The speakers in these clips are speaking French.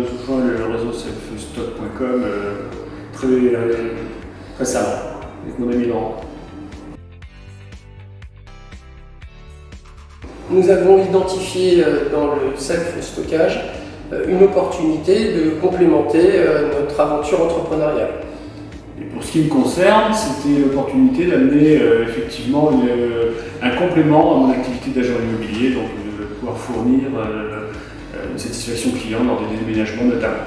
rejoint le réseau selfstock.com très récemment, avec mon ami Laurent. Nous avons identifié dans le self-stockage une opportunité de complémenter notre aventure entrepreneuriale. Et pour ce qui me concerne, c'était l'opportunité d'amener effectivement un complément à mon activité d'agent immobilier, donc de pouvoir fournir une satisfaction client lors des déménagements notamment.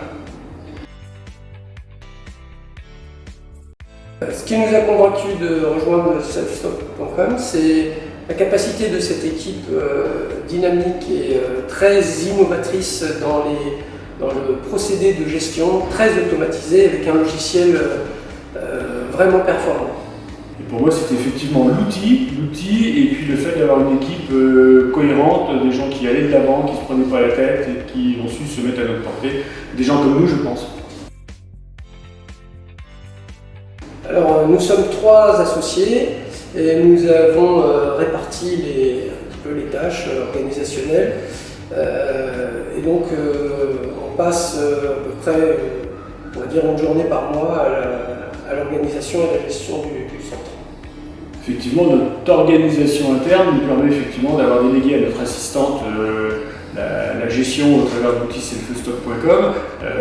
Ce qui nous a convaincus de rejoindre selfstock.com, c'est la capacité de cette équipe dynamique et très innovatrice dans le procédé de gestion, très automatisé avec un logiciel vraiment performant. Et pour moi, c'était effectivement l'outil et puis le fait d'avoir une équipe cohérente, des gens qui allaient de l'avant, qui ne se prenaient pas la tête et qui ont su se mettre à notre portée, des gens comme nous, je pense. Alors, nous sommes 3 associés et nous avons réparti un petit peu les tâches organisationnelles. Et donc, on passe à peu près, on va dire, une journée par mois à l'organisation et à la gestion du centre. Effectivement, notre organisation interne nous permet effectivement d'avoir délégué à notre assistante la gestion au travers de l'outil selfstock.com.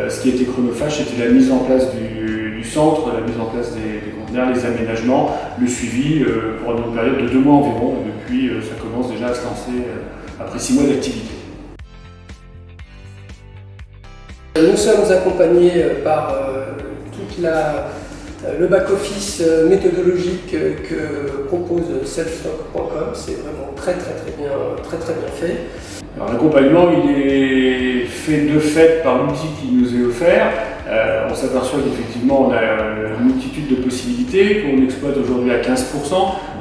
Ce qui était chronophage, c'était la mise en place du centre, la mise en place des conteneurs, les aménagements, le suivi pour une période de 2 mois environ. Et depuis, ça commence déjà à se lancer après 6 mois d'activité. Nous sommes accompagnés par tout le back-office méthodologique que propose selfstock.com. C'est vraiment très bien fait. Alors, l'accompagnement, il est fait de fait par l'outil qui nous est offert. On s'aperçoit qu'effectivement, on a une multitude de possibilités qu'on exploite aujourd'hui à 15%.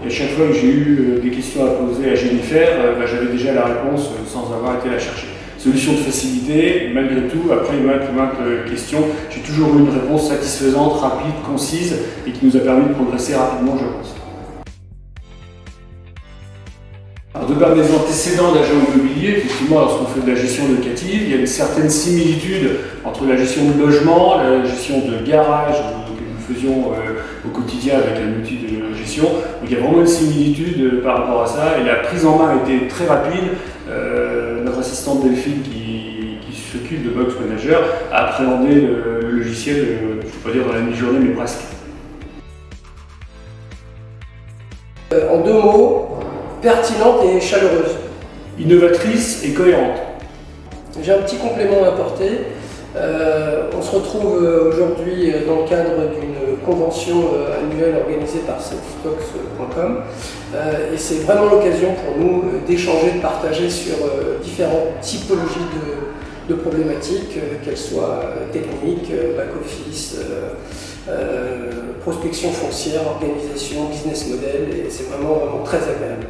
Et à chaque fois que j'ai eu des questions à poser à Jennifer, j'avais déjà la réponse sans avoir été la chercher. Solution de facilité, malgré tout, après maintes questions, j'ai toujours eu une réponse satisfaisante, rapide, concise et qui nous a permis de progresser rapidement, je pense. Alors, de par mes antécédents d'agent immobilier, effectivement, lorsqu'on fait de la gestion locative, il y a une certaine similitude entre la gestion de logement, la gestion de garage, que nous faisions au quotidien avec un outil de gestion. Donc il y a vraiment une similitude par rapport à ça et la prise en main a été très rapide. Notre assistante Delphine qui s'occupe de Box Manager a appréhendé le logiciel, je ne vais pas dire dans la demi-journée, mais presque. En 2 mots, pertinente et chaleureuse. Innovatrice et cohérente. J'ai un petit complément à apporter. On se retrouve aujourd'hui dans le cadre d'une convention annuelle organisée par selfstock.com et c'est vraiment l'occasion pour nous d'échanger, de partager sur différentes typologies de problématiques, qu'elles soient techniques, back-office, prospection foncière, organisation, business model, et c'est vraiment très agréable.